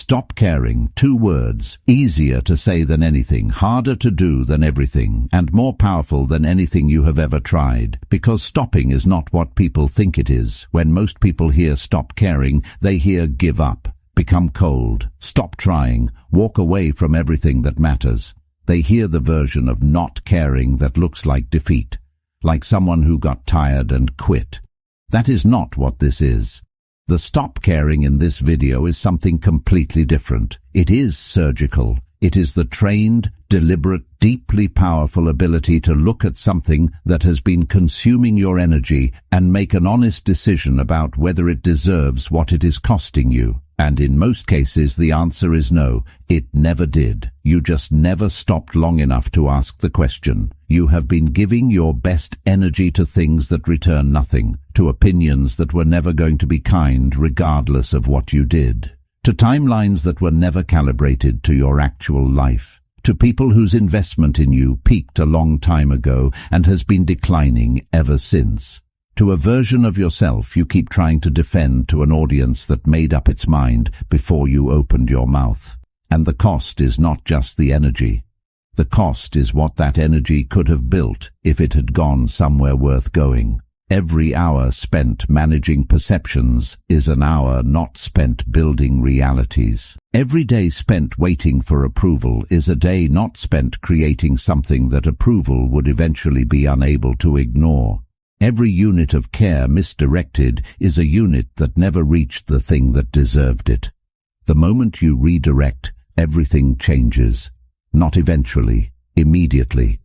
Stop caring, 2 words, easier to say than anything, harder to do than everything, and more powerful than anything you have ever tried, because stopping is not what people think it is. When most people hear stop caring, they hear give up, become cold, stop trying, walk away from everything that matters. They hear the version of not caring that looks like defeat, like someone who got tired and quit. That is not what this is. The stop caring in this video is something completely different. It is surgical. It is the trained, deliberate, deeply powerful ability to look at something that has been consuming your energy and make an honest decision about whether it deserves what it is costing you. And in most cases the answer is no, it never did. You just never stopped long enough to ask the question. You have been giving your best energy to things that return nothing, to opinions that were never going to be kind regardless of what you did, to timelines that were never calibrated to your actual life, to people whose investment in you peaked a long time ago and has been declining ever since, to a version of yourself you keep trying to defend to an audience that made up its mind before you opened your mouth. And the cost is not just the energy. The cost is what that energy could have built if it had gone somewhere worth going. Every hour spent managing perceptions is an hour not spent building realities. Every day spent waiting for approval is a day not spent creating something that approval would eventually be unable to ignore. Every unit of care misdirected is a unit that never reached the thing that deserved it. The moment you redirect, everything changes. Not eventually, immediately.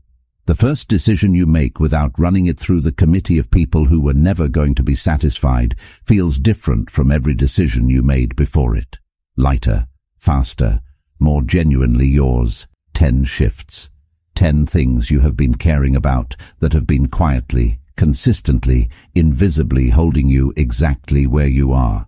The first decision you make without running it through the committee of people who were never going to be satisfied feels different from every decision you made before it. Lighter, faster, more genuinely yours. 10 shifts. 10 things you have been caring about that have been quietly, consistently, invisibly holding you exactly where you are.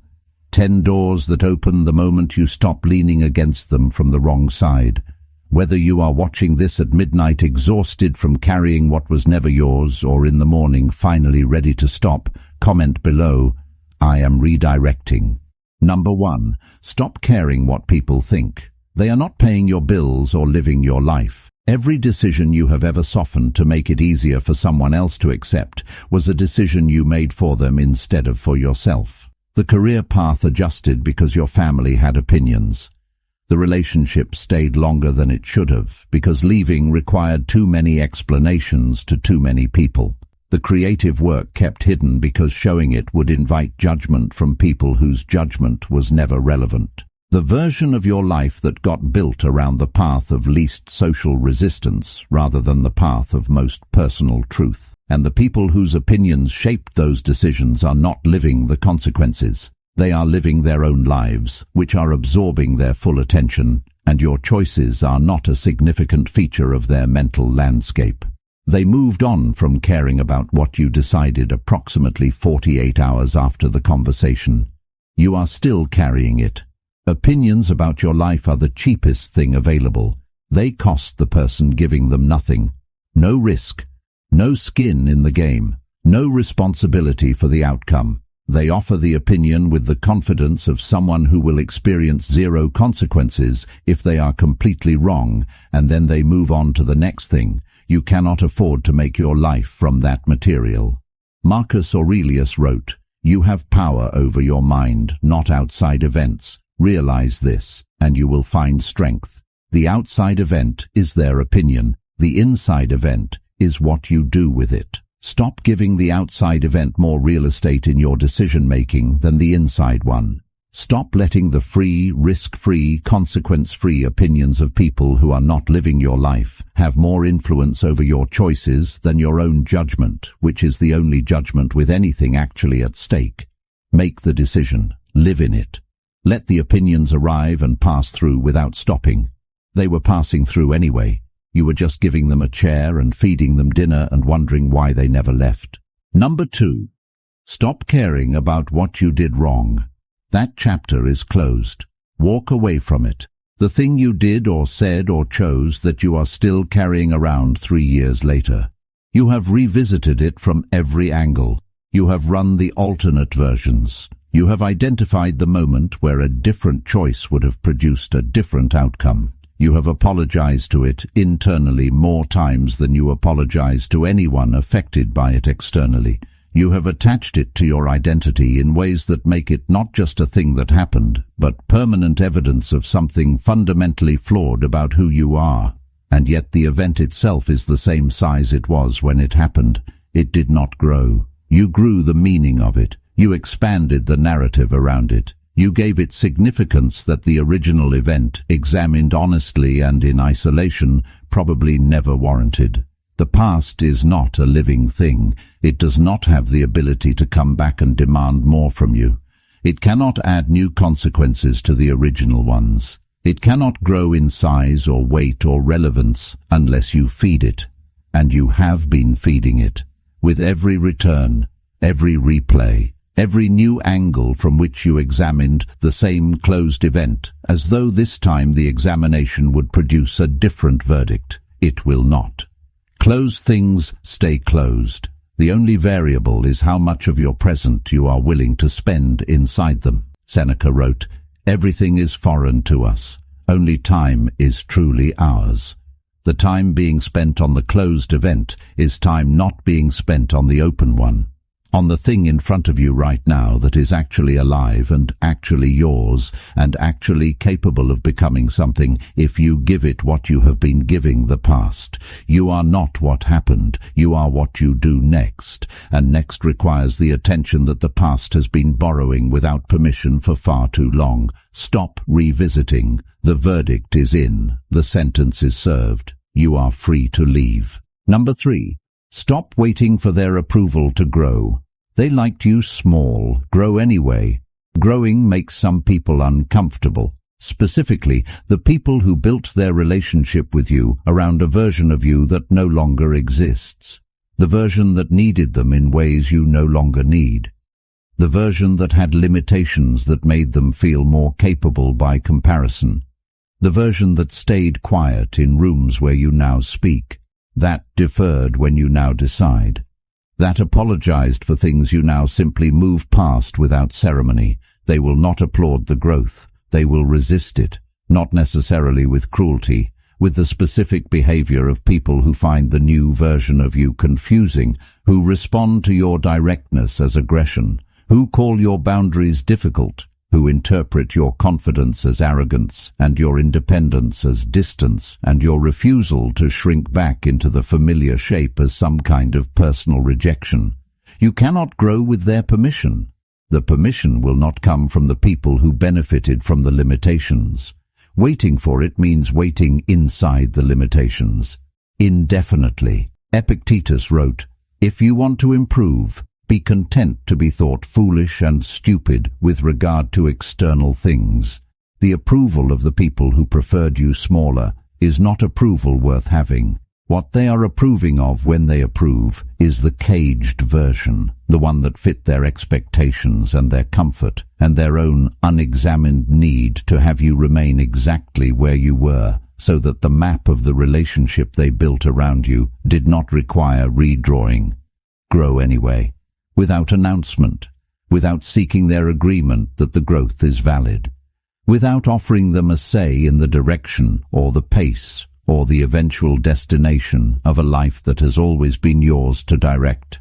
10 doors that open the moment you stop leaning against them from the wrong side. Whether you are watching this at midnight exhausted from carrying what was never yours, or in the morning finally ready to stop, comment below, I am redirecting. Number 1. Stop caring what people think. They are not paying your bills or living your life. Every decision you have ever softened to make it easier for someone else to accept was a decision you made for them instead of for yourself. The career path adjusted because your family had opinions. The relationship stayed longer than it should have because leaving required too many explanations to too many people. The creative work kept hidden because showing it would invite judgment from people whose judgment was never relevant. The version of your life that got built around the path of least social resistance rather than the path of most personal truth. And the people whose opinions shaped those decisions are not living the consequences. They are living their own lives, which are absorbing their full attention, and your choices are not a significant feature of their mental landscape. They moved on from caring about what you decided approximately 48 hours after the conversation. You are still carrying it. Opinions about your life are the cheapest thing available. They cost the person giving them nothing. No risk, no skin in the game, no responsibility for the outcome. They offer the opinion with the confidence of someone who will experience 0 consequences if they are completely wrong, and then they move on to the next thing. You cannot afford to make your life from that material. Marcus Aurelius wrote, "You have power over your mind, not outside events. Realize this, and you will find strength. The outside event is their opinion. The inside event is what you do with it." Stop giving the outside event more real estate in your decision-making than the inside one. Stop letting the free, risk-free, consequence-free opinions of people who are not living your life have more influence over your choices than your own judgment, which is the only judgment with anything actually at stake. Make the decision. Live in it. Let the opinions arrive and pass through without stopping. They were passing through anyway. You were just giving them a chair and feeding them dinner and wondering why they never left. Number 2. Stop caring about what you did wrong. That chapter is closed. Walk away from it. The thing you did or said or chose that you are still carrying around 3 years later. You have revisited it from every angle. You have run the alternate versions. You have identified the moment where a different choice would have produced a different outcome. You have apologized to it internally more times than you apologize to anyone affected by it externally. You have attached it to your identity in ways that make it not just a thing that happened, but permanent evidence of something fundamentally flawed about who you are. And yet the event itself is the same size it was when it happened. It did not grow. You grew the meaning of it. You expanded the narrative around it. You gave it significance that the original event, examined honestly and in isolation, probably never warranted. The past is not a living thing. It does not have the ability to come back and demand more from you. It cannot add new consequences to the original ones. It cannot grow in size or weight or relevance unless you feed it. And you have been feeding it. With every return, every replay, every new angle from which you examined the same closed event, as though this time the examination would produce a different verdict. It will not. Closed things stay closed. The only variable is how much of your present you are willing to spend inside them. Seneca wrote, "Everything is foreign to us. Only time is truly ours." The time being spent on the closed event is time not being spent on the open one, on the thing in front of you right now that is actually alive and actually yours and actually capable of becoming something if you give it what you have been giving the past. You are not what happened, you are what you do next, and next requires the attention that the past has been borrowing without permission for far too long. Stop revisiting. The verdict is in. The sentence is served. You are free to leave. Number 3. Stop waiting for their approval to grow. They liked you small. Grow anyway. Growing makes some people uncomfortable. Specifically, the people who built their relationship with you around a version of you that no longer exists. The version that needed them in ways you no longer need. The version that had limitations that made them feel more capable by comparison. The version that stayed quiet in rooms where you now speak. That deferred when you now decide. That apologized for things you now simply move past without ceremony. They will not applaud the growth. They will resist it, not necessarily with cruelty, with the specific behavior of people who find the new version of you confusing, who respond to your directness as aggression, who call your boundaries difficult, who interpret your confidence as arrogance and your independence as distance and your refusal to shrink back into the familiar shape as some kind of personal rejection. You cannot grow with their permission. The permission will not come from the people who benefited from the limitations. Waiting for it means waiting inside the limitations. Indefinitely. Epictetus wrote, "If you want to improve, be content to be thought foolish and stupid with regard to external things." The approval of the people who preferred you smaller is not approval worth having. What they are approving of when they approve is the caged version, the one that fit their expectations and their comfort and their own unexamined need to have you remain exactly where you were, so that the map of the relationship they built around you did not require redrawing. Grow anyway. Without announcement, without seeking their agreement that the growth is valid, without offering them a say in the direction or the pace or the eventual destination of a life that has always been yours to direct.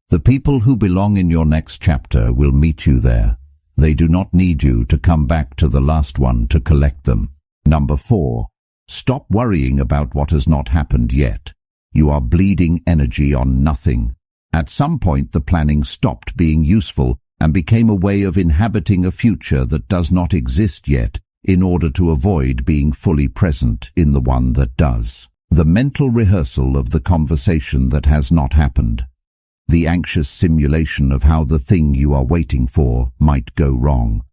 The people who belong in your next chapter will meet you there. They do not need you to come back to the last one to collect them. Number 4. Stop worrying about what has not happened yet. You are bleeding energy on nothing. At some point the planning stopped being useful and became a way of inhabiting a future that does not exist yet in order to avoid being fully present in the one that does. The mental rehearsal of the conversation that has not happened. The anxious simulation of how the thing you are waiting for might go wrong.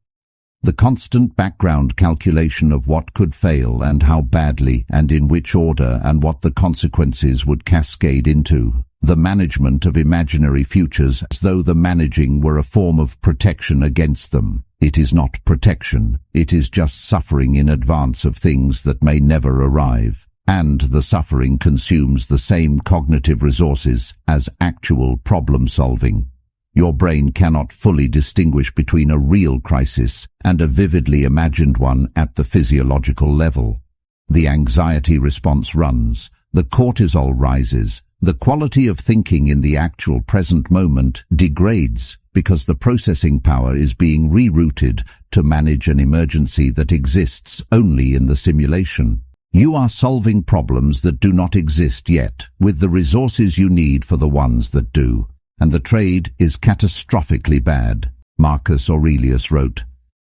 The constant background calculation of what could fail and how badly and in which order and what the consequences would cascade into. The management of imaginary futures as though the managing were a form of protection against them. It is not protection, it is just suffering in advance of things that may never arrive. And the suffering consumes the same cognitive resources as actual problem solving. Your brain cannot fully distinguish between a real crisis and a vividly imagined one at the physiological level. The anxiety response runs, the cortisol rises, the quality of thinking in the actual present moment degrades because the processing power is being rerouted to manage an emergency that exists only in the simulation. You are solving problems that do not exist yet, with the resources you need for the ones that do. And the trade is catastrophically bad. Marcus Aurelius wrote,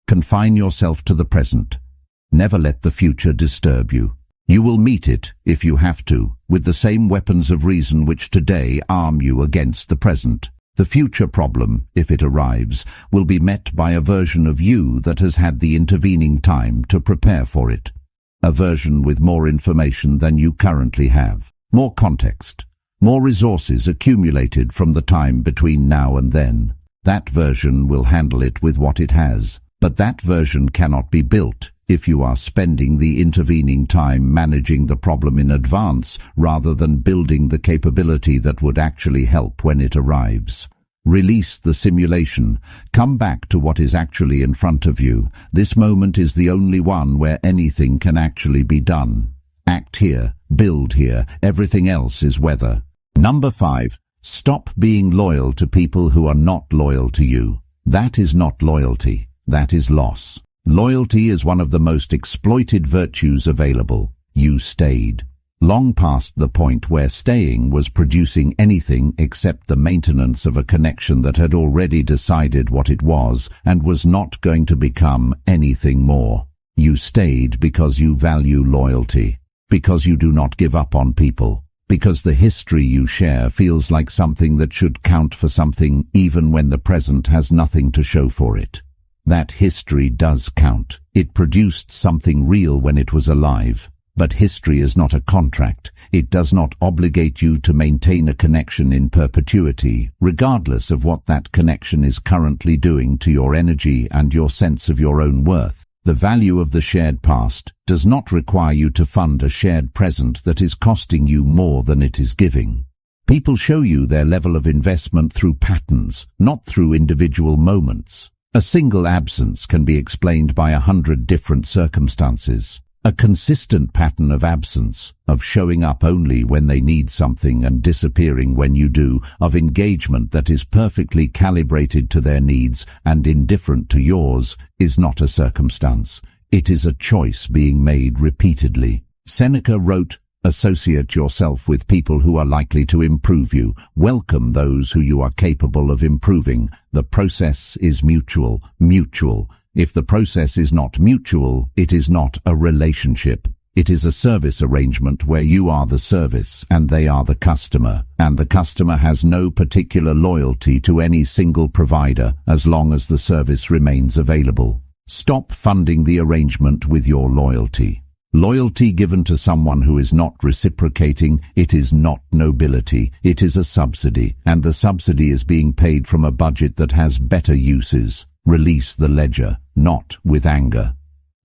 "Confine yourself to the present. Never let the future disturb you. You will meet it, if you have to, with the same weapons of reason which today arm you against the present. The future problem, if it arrives, will be met by a version of you that has had the intervening time to prepare for it. A version with more information than you currently have, more context, more resources accumulated from the time between now and then. That version will handle it with what it has, but that version cannot be built if you are spending the intervening time managing the problem in advance rather than building the capability that would actually help when it arrives. Release the simulation. Come back to what is actually in front of you. This moment is the only one where anything can actually be done. Act here, build here, everything else is weather." Number 5. Stop being loyal to people who are not loyal to you. That is not loyalty. That is loss. Loyalty is one of the most exploited virtues available. You stayed. Long past the point where staying was producing anything except the maintenance of a connection that had already decided what it was and was not going to become anything more. You stayed because you value loyalty, because you do not give up on people, because the history you share feels like something that should count for something even when the present has nothing to show for it. That history does count. It produced something real when it was alive. But history is not a contract. It does not obligate you to maintain a connection in perpetuity, regardless of what that connection is currently doing to your energy and your sense of your own worth. The value of the shared past does not require you to fund a shared present that is costing you more than it is giving. People show you their level of investment through patterns, not through individual moments. A single absence can be explained by 100 different circumstances. A consistent pattern of absence, of showing up only when they need something and disappearing when you do, of engagement that is perfectly calibrated to their needs and indifferent to yours, is not a circumstance. It is a choice being made repeatedly. Seneca wrote, "Associate yourself with people who are likely to improve you. Welcome those who you are capable of improving. The process is mutual. If the process is not mutual, it is not a relationship. It is a service arrangement where you are the service and they are the customer, and the customer has no particular loyalty to any single provider as long as the service remains available. Stop funding the arrangement with your loyalty. Loyalty given to someone who is not reciprocating, it is not nobility, it is a subsidy, and the subsidy is being paid from a budget that has better uses. Release the ledger, not with anger.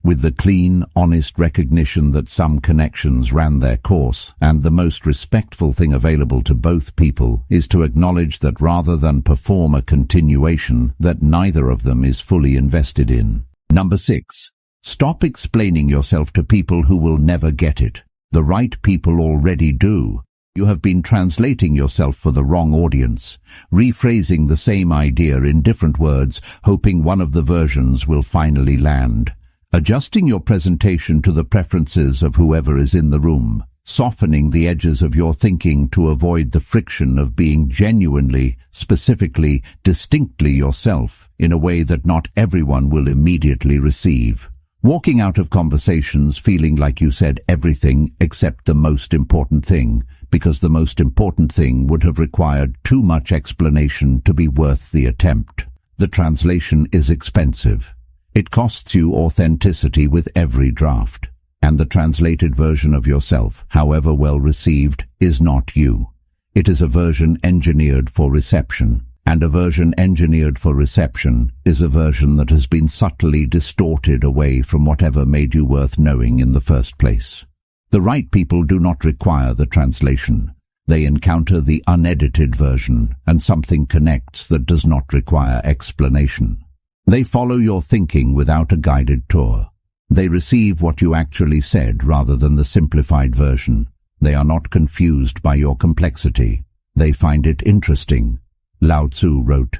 With the clean, honest recognition that some connections ran their course, and the most respectful thing available to both people is to acknowledge that rather than perform a continuation that neither of them is fully invested in. Number 6. Stop explaining yourself to people who will never get it. The right people already do. You have been translating yourself for the wrong audience, rephrasing the same idea in different words, hoping one of the versions will finally land. Adjusting your presentation to the preferences of whoever is in the room, softening the edges of your thinking to avoid the friction of being genuinely, specifically, distinctly yourself in a way that not everyone will immediately receive. Walking out of conversations feeling like you said everything except the most important thing, because the most important thing would have required too much explanation to be worth the attempt. The translation is expensive. It costs you authenticity with every draft. And the translated version of yourself, however well received, is not you. It is a version engineered for reception. And a version engineered for reception is a version that has been subtly distorted away from whatever made you worth knowing in the first place. The right people do not require the translation. They encounter the unedited version, and something connects that does not require explanation. They follow your thinking without a guided tour. They receive what you actually said rather than the simplified version. They are not confused by your complexity. They find it interesting. Lao Tzu wrote,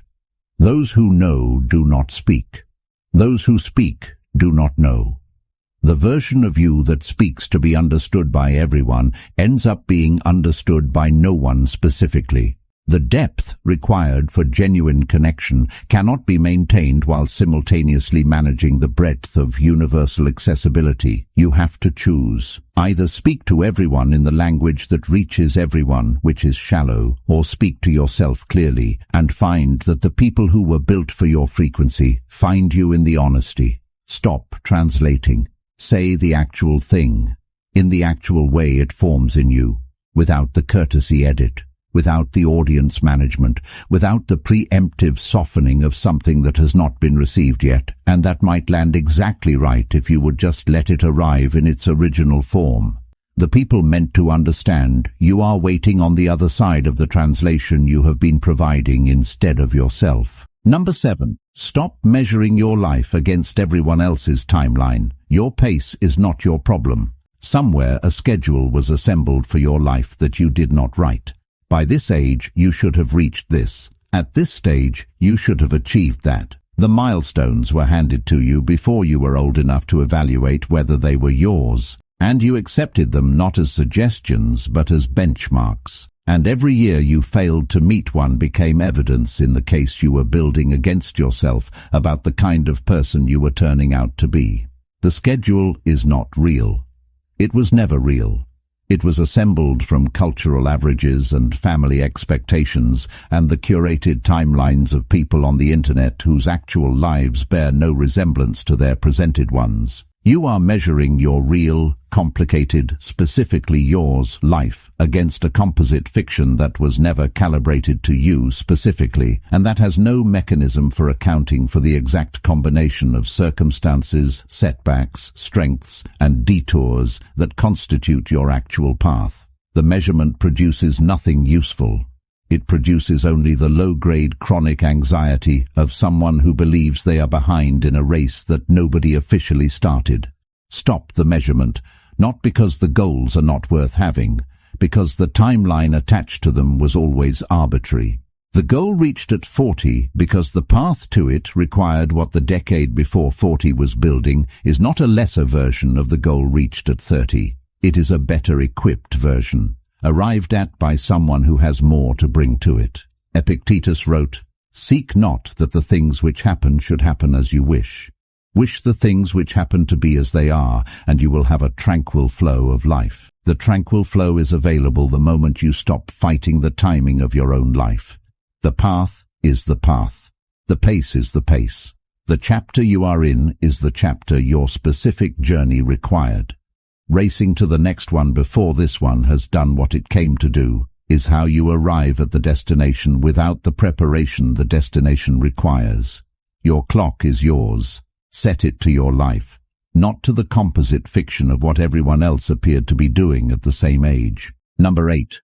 "Those who know do not speak. Those who speak do not know." The version of you that speaks to be understood by everyone ends up being understood by no one specifically. The depth required for genuine connection cannot be maintained while simultaneously managing the breadth of universal accessibility. You have to choose. Either speak to everyone in the language that reaches everyone, which is shallow, or speak to yourself clearly and find that the people who were built for your frequency find you in the honesty. Stop translating. Say the actual thing, in the actual way it forms in you, without the courtesy edit, without the audience management, without the preemptive softening of something that has not been received yet, and that might land exactly right if you would just let it arrive in its original form. The people meant to understand you are waiting on the other side of the translation you have been providing instead of yourself. Number 7. Stop measuring your life against everyone else's timeline. Your pace is not your problem. Somewhere a schedule was assembled for your life that you did not write. By this age, you should have reached this. At this stage, you should have achieved that. The milestones were handed to you before you were old enough to evaluate whether they were yours, and you accepted them not as suggestions but as benchmarks. And every year you failed to meet one became evidence in the case you were building against yourself about the kind of person you were turning out to be. The schedule is not real. It was never real. It was assembled from cultural averages and family expectations and the curated timelines of people on the internet whose actual lives bear no resemblance to their presented ones. You are measuring your real, complicated, specifically yours life against a composite fiction that was never calibrated to you specifically, and that has no mechanism for accounting for the exact combination of circumstances, setbacks, strengths, and detours that constitute your actual path. The measurement produces nothing useful. It produces only the low-grade chronic anxiety of someone who believes they are behind in a race that nobody officially started. Stop the measurement, not because the goals are not worth having, because the timeline attached to them was always arbitrary. The goal reached at 40 because the path to it required what the decade before 40 was building is not a lesser version of the goal reached at 30. It is a better equipped version, arrived at by someone who has more to bring to it. Epictetus wrote, "Seek not that the things which happen should happen as you wish. Wish the things which happen to be as they are, and you will have a tranquil flow of life." The tranquil flow is available the moment you stop fighting the timing of your own life. The path is the path. The pace is the pace. The chapter you are in is the chapter your specific journey required. Racing to the next one before this one has done what it came to do is how you arrive at the destination without the preparation the destination requires. Your clock is yours. Set it to your life, not to the composite fiction of what everyone else appeared to be doing at the same age. Number 8.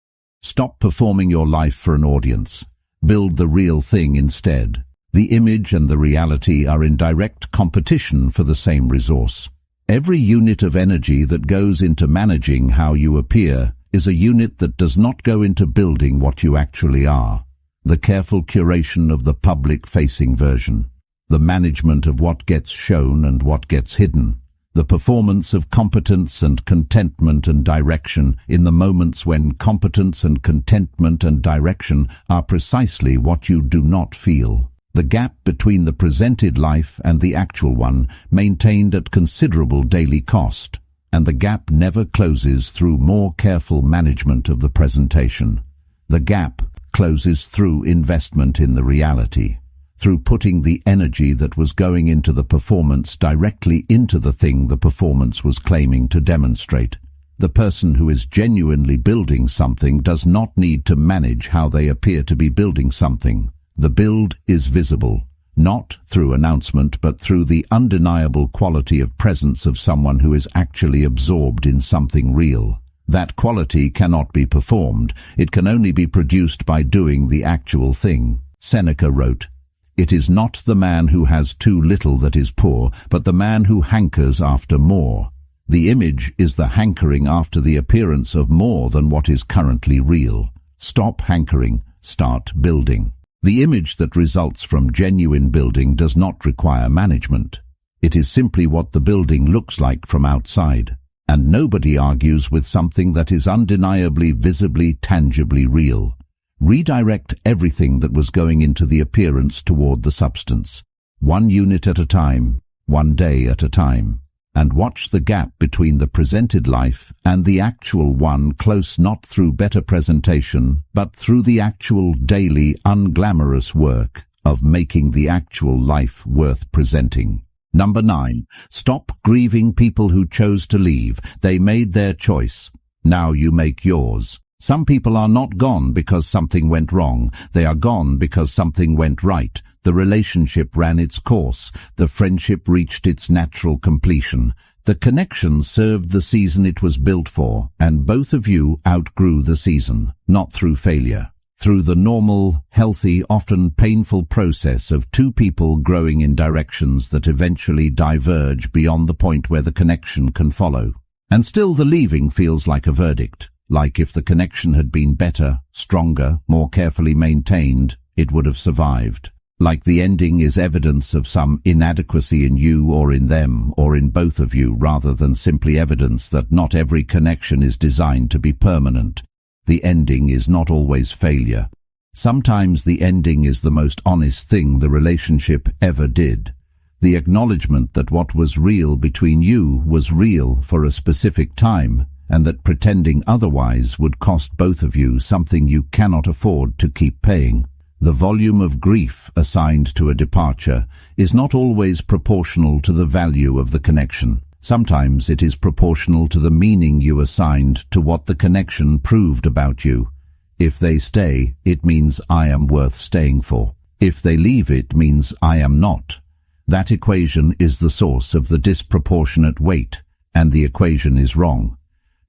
Stop performing your life for an audience. Build the real thing instead. The image and the reality are in direct competition for the same resource. Every unit of energy that goes into managing how you appear is a unit that does not go into building what you actually are. The careful curation of the public-facing version. The management of what gets shown and what gets hidden. The performance of competence and contentment and direction in the moments when competence and contentment and direction are precisely what you do not feel. The gap between the presented life and the actual one maintained at considerable daily cost, and the gap never closes through more careful management of the presentation. The gap closes through investment in the reality, through putting the energy that was going into the performance directly into the thing the performance was claiming to demonstrate. The person who is genuinely building something does not need to manage how they appear to be building something. The build is visible, not through announcement but through the undeniable quality of presence of someone who is actually absorbed in something real. That quality cannot be performed. It can only be produced by doing the actual thing. Seneca wrote, "It is not the man who has too little that is poor, but the man who hankers after more." The image is the hankering after the appearance of more than what is currently real. Stop hankering, start building. The image that results from genuine building does not require management. It is simply what the building looks like from outside. And nobody argues with something that is undeniably, visibly, tangibly real. Redirect everything that was going into the appearance toward the substance, 1 unit at a time, 1 day at a time, and watch the gap between the presented life and the actual one close, not through better presentation, but through the actual daily, unglamorous work of making the actual life worth presenting. Number 9. Stop grieving people who chose to leave. They made their choice. Now you make yours. Some people are not gone because something went wrong. They are gone because something went right. The relationship ran its course. The friendship reached its natural completion. The connection served the season it was built for, and both of you outgrew the season, not through failure. Through the normal, healthy, often painful process of two people growing in directions that eventually diverge beyond the point where the connection can follow. And still the leaving feels like a verdict, like if the connection had been better, stronger, more carefully maintained, it would have survived. Like the ending is evidence of some inadequacy in you or in them or in both of you, rather than simply evidence that not every connection is designed to be permanent. The ending is not always failure. Sometimes the ending is the most honest thing the relationship ever did. The acknowledgement that what was real between you was real for a specific time, and that pretending otherwise would cost both of you something you cannot afford to keep paying. The volume of grief assigned to a departure is not always proportional to the value of the connection. Sometimes it is proportional to the meaning you assigned to what the connection proved about you. If they stay, it means I am worth staying for. If they leave, it means I am not. That equation is the source of the disproportionate weight, and the equation is wrong.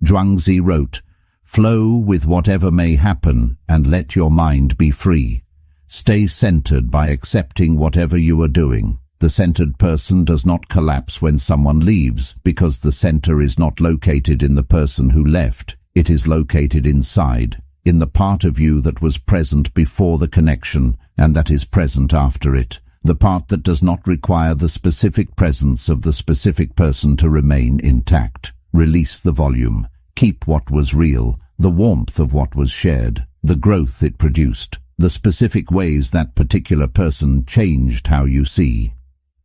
Zhuangzi wrote, "Flow with whatever may happen, and let your mind be free. Stay centered by accepting whatever you are doing." The centered person does not collapse when someone leaves, because the center is not located in the person who left. It is located inside, in the part of you that was present before the connection and that is present after it, the part that does not require the specific presence of the specific person to remain intact. Release the volume. Keep what was real, the warmth of what was shared, the growth it produced, the specific ways that particular person changed how you see.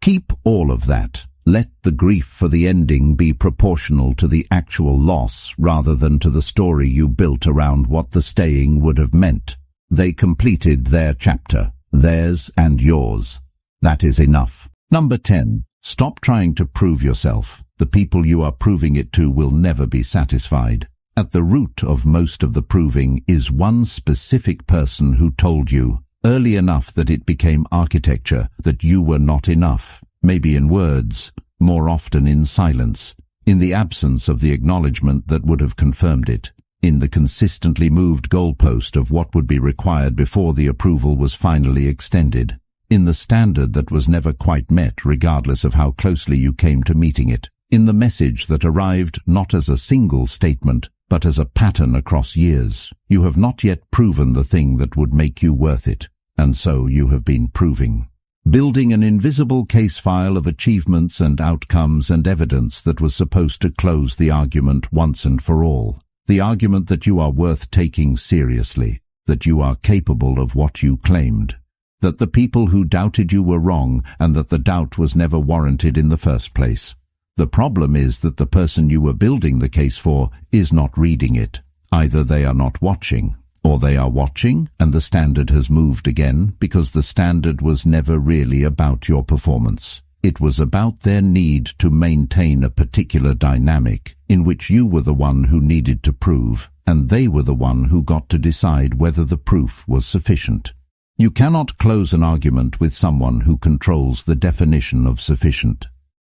Keep all of that. Let the grief for the ending be proportional to the actual loss rather than to the story you built around what the staying would have meant. They completed their chapter, theirs and yours. That is enough. Number 10. Stop trying to prove yourself. The people you are proving it to will never be satisfied. At the root of most of the proving is one specific person who told you, early enough that it became architecture, that you were not enough, maybe in words, more often in silence, in the absence of the acknowledgement that would have confirmed it, in the consistently moved goalpost of what would be required before the approval was finally extended, in the standard that was never quite met regardless of how closely you came to meeting it, in the message that arrived not as a single statement, but as a pattern across years. You have not yet proven the thing that would make you worth it, and so you have been proving. Building an invisible case file of achievements and outcomes and evidence that was supposed to close the argument once and for all. The argument that you are worth taking seriously, that you are capable of what you claimed, that the people who doubted you were wrong and that the doubt was never warranted in the first place. The problem is that the person you were building the case for is not reading it. Either they are not watching, or they are watching and the standard has moved again because the standard was never really about your performance. It was about their need to maintain a particular dynamic in which you were the one who needed to prove, and they were the one who got to decide whether the proof was sufficient. You cannot close an argument with someone who controls the definition of sufficient.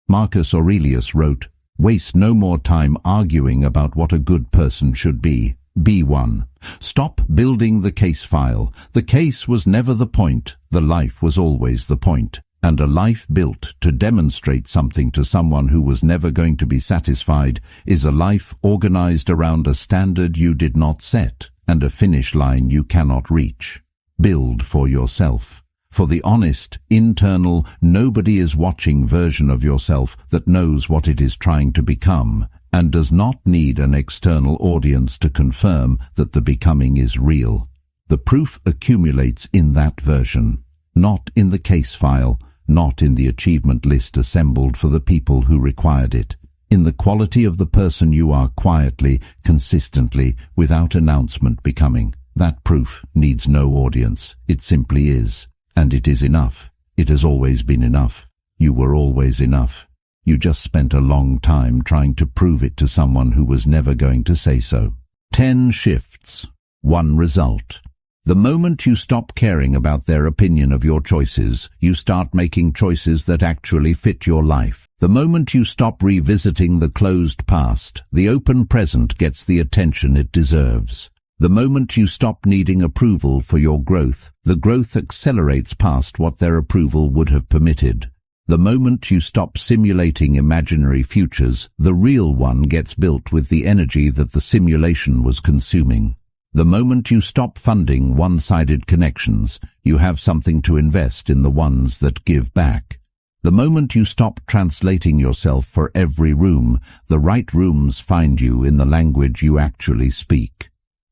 Marcus Aurelius wrote, Waste no more time arguing about what a good person should be. Be one. Stop building the case file. The case was never the point. The life was always the point. And a life built to demonstrate something to someone who was never going to be satisfied is a life organized around a standard you did not set and a finish line you cannot reach. Build for yourself. For the honest, internal, nobody-is-watching version of yourself that knows what it is trying to become and does not need an external audience to confirm that the becoming is real. The proof accumulates in that version, not in the case file, not in the achievement list assembled for the people who required it. In the quality of the person you are quietly, consistently, without announcement becoming. That proof needs no audience. It simply is. And it is enough. It has always been enough. You were always enough. You just spent a long time trying to prove it to someone who was never going to say so. 10 shifts. 1 result. The moment you stop caring about their opinion of your choices, you start making choices that actually fit your life. The moment you stop revisiting the closed past, the open present gets the attention it deserves. The moment you stop needing approval for your growth, the growth accelerates past what their approval would have permitted. The moment you stop simulating imaginary futures, the real one gets built with the energy that the simulation was consuming. The moment you stop funding one-sided connections, you have something to invest in the ones that give back. The moment you stop translating yourself for every room, the right rooms find you in the language you actually speak.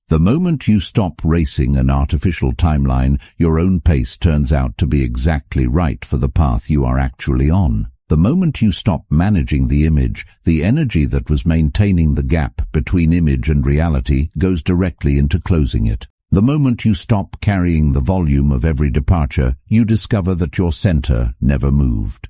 The moment you stop racing an artificial timeline, your own pace turns out to be exactly right for the path you are actually on. The moment you stop managing the image, the energy that was maintaining the gap between image and reality goes directly into closing it. The moment you stop carrying the volume of every departure, you discover that your center never moved.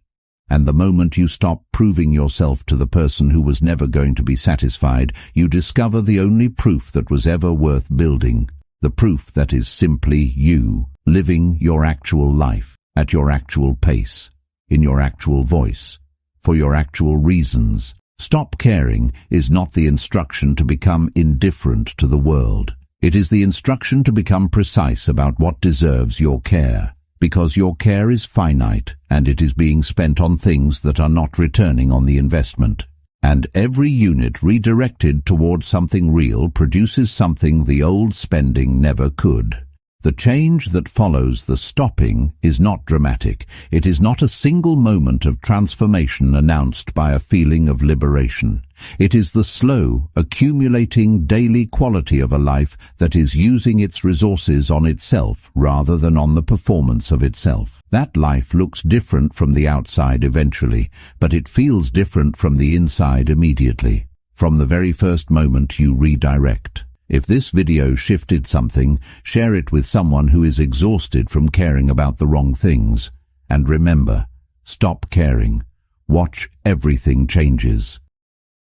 And the moment you stop proving yourself to the person who was never going to be satisfied, you discover the only proof that was ever worth building. The proof that is simply you, living your actual life, at your actual pace, in your actual voice, for your actual reasons. Stop caring is not the instruction to become indifferent to the world. It is the instruction to become precise about what deserves your care, because your care is finite and it is being spent on things that are not returning on the investment. And every unit redirected towards something real produces something the old spending never could. The change that follows the stopping is not dramatic. It is not a single moment of transformation announced by a feeling of liberation. It is the slow, accumulating daily quality of a life that is using its resources on itself rather than on the performance of itself. That life looks different from the outside eventually, but it feels different from the inside immediately, from the very first moment you redirect. If this video shifted something, share it with someone who is exhausted from caring about the wrong things. And remember, stop caring. Watch everything changes.